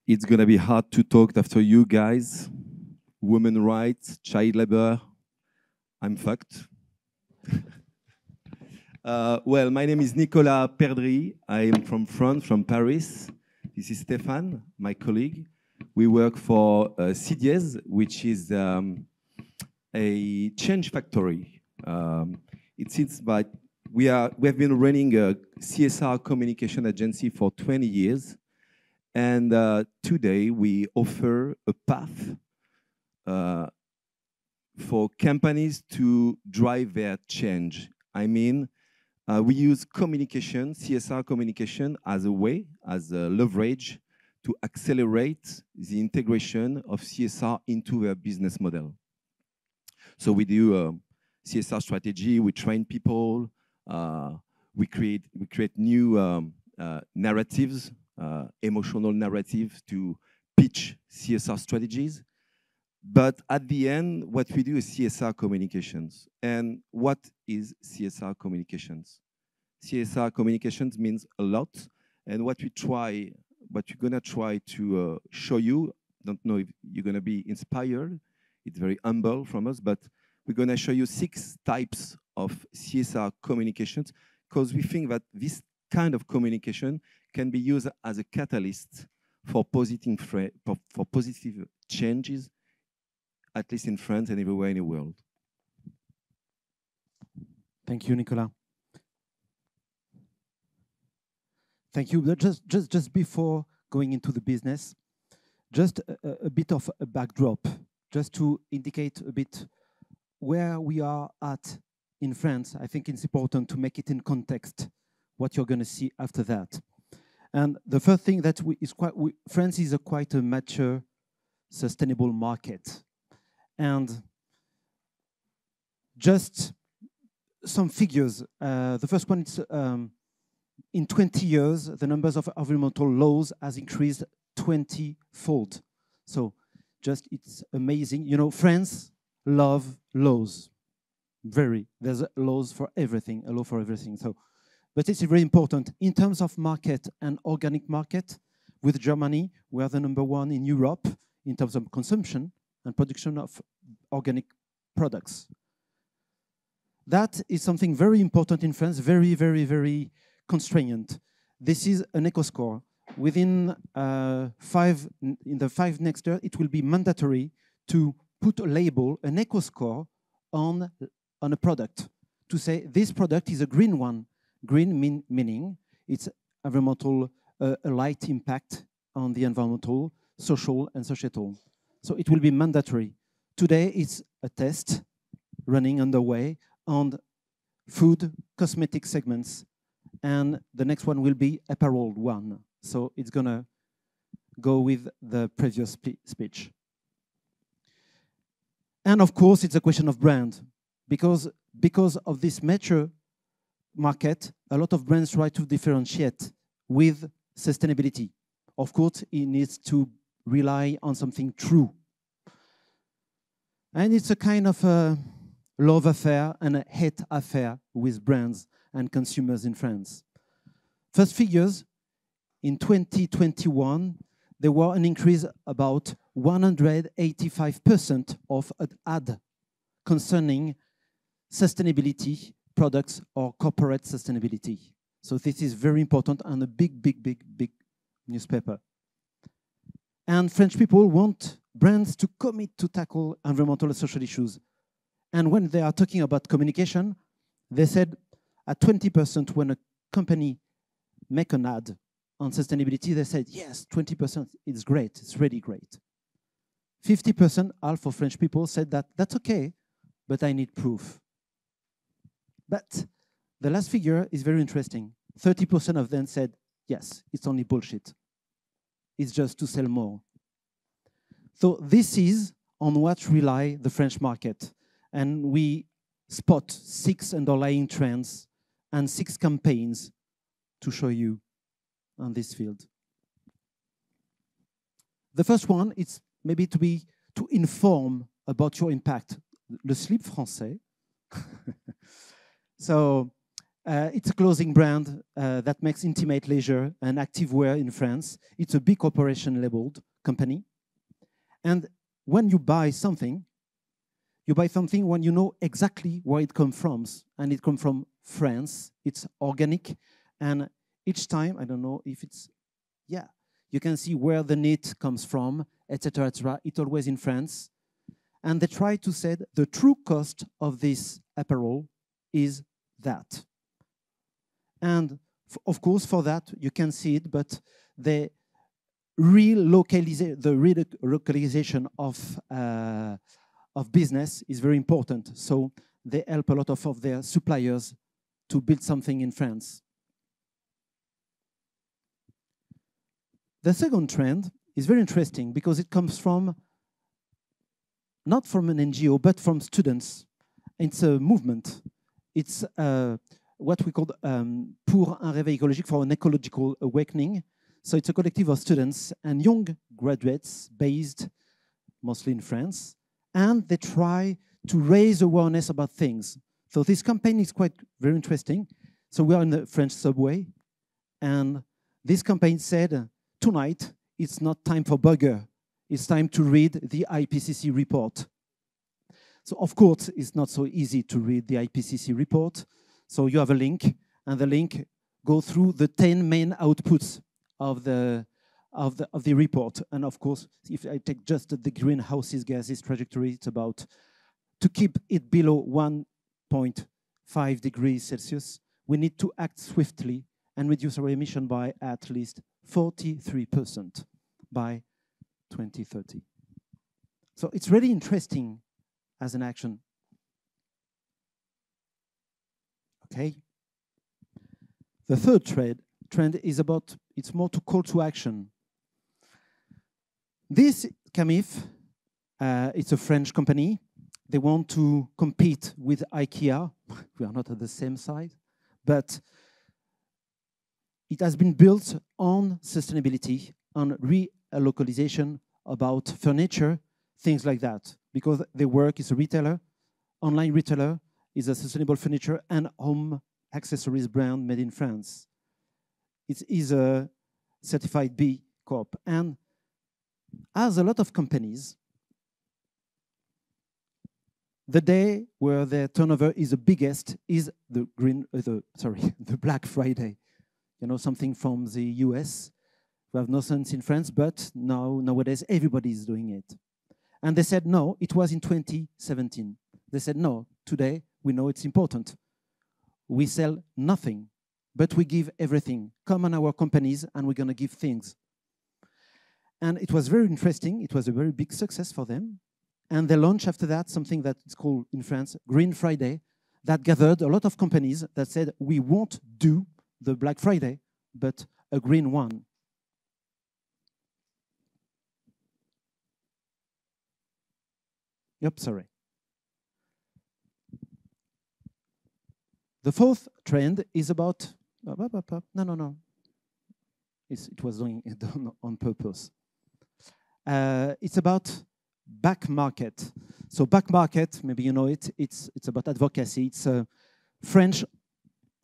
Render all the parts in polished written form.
It's gonna be hard to talk after you guys. Women rights, child labor. I'm fucked. Well, my name is Nicolas Perdrix. I am from France, from Paris. This is Ste phane, my colleague. We work for Sidiese, which is a change factory. It seems that we have been running a CSR communication agency for 20 years. And today we offer a path for companies to drive their change. I mean, we use communication, CSR communication, as a way, as a leverage to accelerate the integration of CSR into their business model. So we do CSR strategy, we train people, we create new narratives, emotional narratives to pitch CSR strategies. But at the end, what we do is CSR communications. And what is CSR communications? CSR communications means a lot. And what we're gonna try to show you, don't know if you're gonna be inspired, it's very humble from us, but we're gonna show you 6 types of CSR communications, because we think that this kind of communication can be used as a catalyst for positive changes, at least in France and everywhere in the world. Thank you, Nicolas. Thank you. Just before going into the business, just a bit of a backdrop, just to indicate a bit where we are at in France. I think it's important to make it in context, what you're going to see after that. And the first thing that France is quite a mature, sustainable market. And just some figures. The first one is in 20 years, the numbers of environmental laws has increased 20-fold. So just, it's amazing. You know, France love laws. There's laws for everything, a law for everything. So, but it's very important. In terms of market and organic market, with Germany, we are the #1 in Europe in terms of consumption and production of organic products. That is something very important in France, very, very, very constrained. This is an eco score. Within in the 5 next year, it will be mandatory to put a label, an eco score, on a product, to say this product is a green one. Green meaning it's environmental, a light impact on the environmental, social, and societal. So it will be mandatory. Today, it's a test running underway on food, cosmetic segments, and the next one will be apparel one. So it's gonna go with the previous speech. And of course, it's a question of brand, because of this mature market, a lot of brands try to differentiate with sustainability. Of course, it needs to rely on something true. And it's a kind of a love affair and a hate affair with brands and consumers in France. First figures, in 2021, there were an increase about 185% of an ad concerning sustainability products or corporate sustainability. So this is very important and a big, big, big, big newspaper. And French people want brands to commit to tackle environmental and social issues. And when they are talking about communication, they said at 20% when a company make an ad on sustainability, they said, yes, 20% is great, it's really great. 50%, half of French people said that that's okay, but I need proof. But the last figure is very interesting. 30% of them said, yes, it's only bullshit. It's just to sell more. So this is on what rely the French market. And we spot 6 underlying trends and 6 campaigns to show you on this field. The first one is maybe to inform about your impact. Le slip français. So It's a clothing brand that makes intimate leisure and active wear in France. It's a big corporation labeled company. And when you buy something when you know exactly where it comes from. And it comes from France. It's organic. And each time, I don't know if it's, yeah, you can see where the knit comes from, etc., etc. It's always in France. And they try to say the true cost of this apparel is that. And of course, for that, you can see it, but the relocalization of business is very important. So they help a lot of their suppliers to build something in France. The second trend is very interesting because it comes from, not from an NGO, but from students. It's a movement. It's what we call pour un réveil écologique, for an ecological awakening. So it's a collective of students and young graduates based mostly in France, and they try to raise awareness about things. So this campaign is quite very interesting. So we are in the French subway, and this campaign said, tonight, it's not time for burger. It's time to read the IPCC report. So of course, it's not so easy to read the IPCC report. So you have a link, and the link goes through the 10 main outputs of the report. And of course, if I take just the greenhouse gases trajectory, it's about to keep it below 1.5 degrees Celsius, we need to act swiftly and reduce our emission by at least 43% by 2030. So it's really interesting as an action. Okay. The third trend is about, it's more to call to action. This Camif, it's a French company. They want to compete with IKEA. We are not at the same side, but it has been built on sustainability, on relocalization, about furniture, things like that. Because their work is a retailer, online retailer, is a sustainable furniture and home accessories brand made in France. It is a certified B Corp. And as a lot of companies, the day where their turnover is the biggest is the Black Friday. You know, something from the US. We have no sense in France, but nowadays everybody is doing it. And they said no, it was in 2017. They said no, today we know it's important. We sell nothing, but we give everything. Come on our companies and we're going to give things. And it was very interesting. It was a very big success for them. And they launched after that something that is called in France Green Friday, that gathered a lot of companies that said, we won't do the Black Friday, but a green one. Yep, sorry. The fourth trend is about, no. It was done on purpose. It's about back market. So back market, maybe you know it, it's about advocacy. It's a French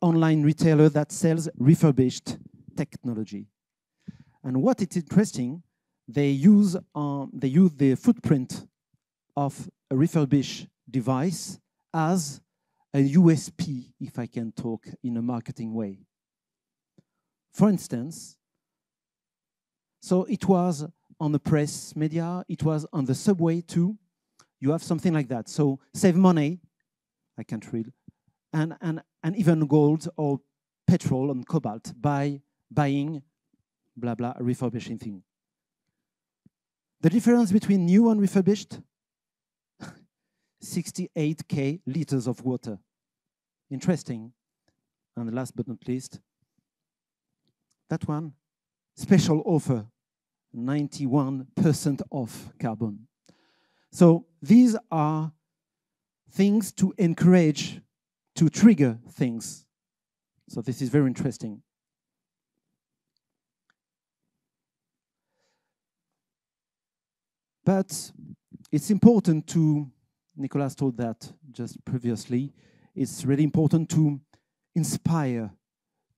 online retailer that sells refurbished technology. And what is interesting, they use the footprint of a refurbished device as a USP, if I can talk in a marketing way. For instance, so it was on the press media, it was on the subway too. You have something like that. So save money, I can't read, and even gold or petrol and cobalt by buying blah blah a refurbishing thing. The difference between new and refurbished, 68k liters of water. Interesting. And last but not least, that one, special offer, 91% off carbon. So these are things to encourage, to trigger things. So this is very interesting. But it's important to, Nicolas told that just previously, it's really important to inspire,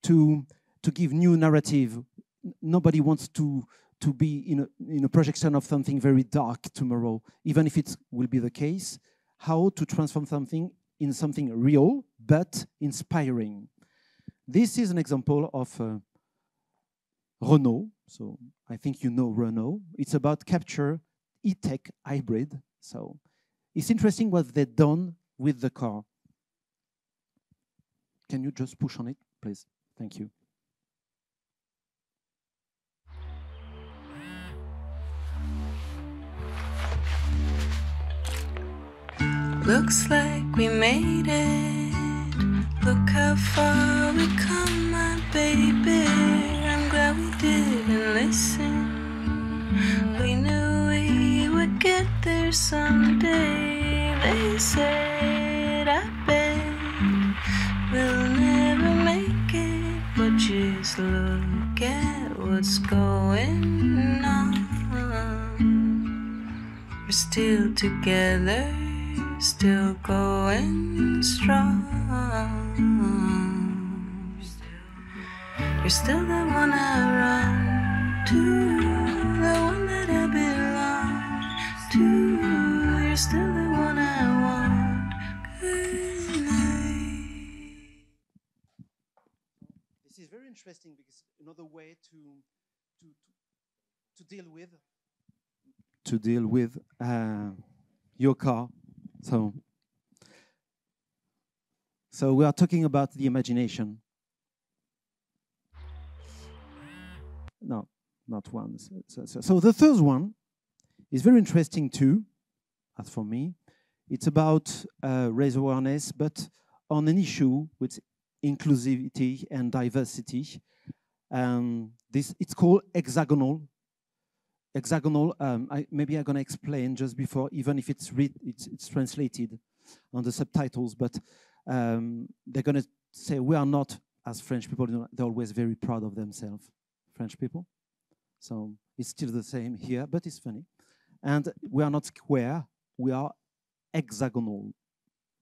to give new narrative. Nobody wants to be in a projection of something very dark tomorrow, even if it will be the case. How to transform something in something real, but inspiring. This is an example of Renault. So I think you know Renault. It's about capture e-tech hybrid. So it's interesting what they've done with the car. Can you just push on it, please? Thank you. Looks like we made it. Look how far we come, my baby. I'm glad we didn't listen. We knew we would get there someday. They said, I bet we'll never make it, but just look at what's going on. We're still together, still going strong. You're still the one I run to, the one that I belong to. You're still the one I want. Good night. This is very interesting because another way to deal with your car. So we are talking about the imagination. No, not one. So the third one is very interesting too, as for me. It's about raise awareness, but on an issue with inclusivity and diversity. It's called hexagonal. Hexagonal. Maybe I'm gonna explain just before, even if it's translated on the subtitles. But they're gonna say we are not, as French people, they're always very proud of themselves, French people. So it's still the same here, but it's funny. And we are not square, we are hexagonal.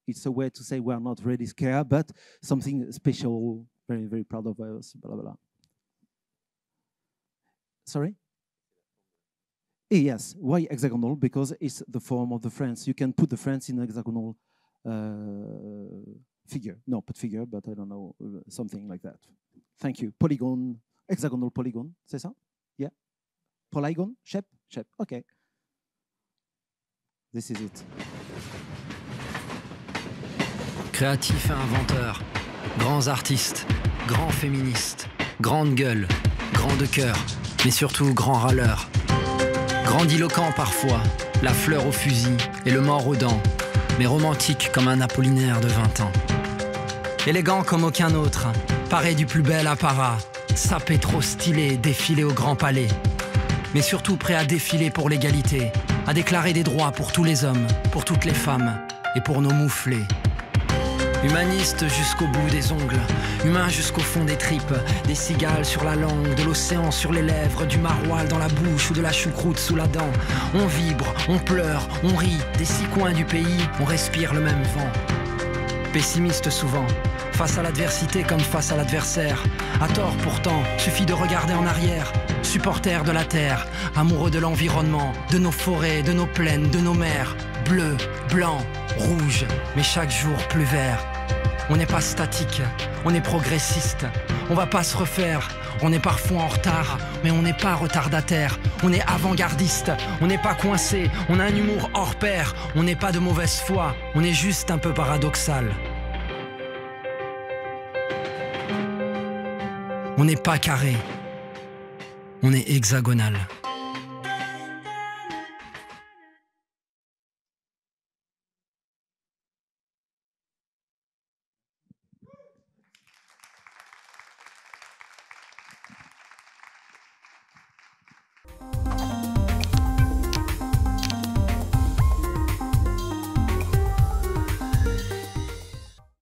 It's a way to say we are not really square, but something special, very, very proud of us, blah, blah, blah. Sorry? Yes, why hexagonal? Because it's the form of the France. You can put the France in an hexagonal figure. No, not figure, but I don't know, something like that. Thank you. Polygon, hexagonal polygon, c'est ça? Yeah. Polygon, shape, okay. This is it. Créatifs et inventeurs, grands artistes, grands féministes, grandes gueules, grands de cœur, mais surtout grands râleurs. Grandiloquent parfois, la fleur au fusil et le mort aux dents, mais romantique comme un Apollinaire de 20 ans. Élégant comme aucun autre, paré du plus bel apparat, sapé trop stylé, défilé au Grand Palais. Mais surtout prêt à défiler pour l'égalité, à déclarer des droits pour tous les hommes, pour toutes les femmes et pour nos mouflés. Humaniste jusqu'au bout des ongles, humain jusqu'au fond des tripes, des cigales sur la langue, de l'océan sur les lèvres, du maroilles dans la bouche ou de la choucroute sous la dent. On vibre, on pleure, on rit, des 6 coins du pays, on respire le même vent. Pessimiste souvent, face à l'adversité comme face à l'adversaire. À tort pourtant, suffit de regarder en arrière. Supporter de la terre, amoureux de l'environnement, de nos forêts, de nos plaines, de nos mers. Bleu, blanc, rouge, mais chaque jour plus vert. On n'est pas statique, on est progressiste. On va pas se refaire, on est parfois en retard, mais on n'est pas retardataire. On est avant-gardiste, on n'est pas coincé, on a un humour hors pair. On n'est pas de mauvaise foi, on est juste un peu paradoxal. On n'est pas carré, on est hexagonal.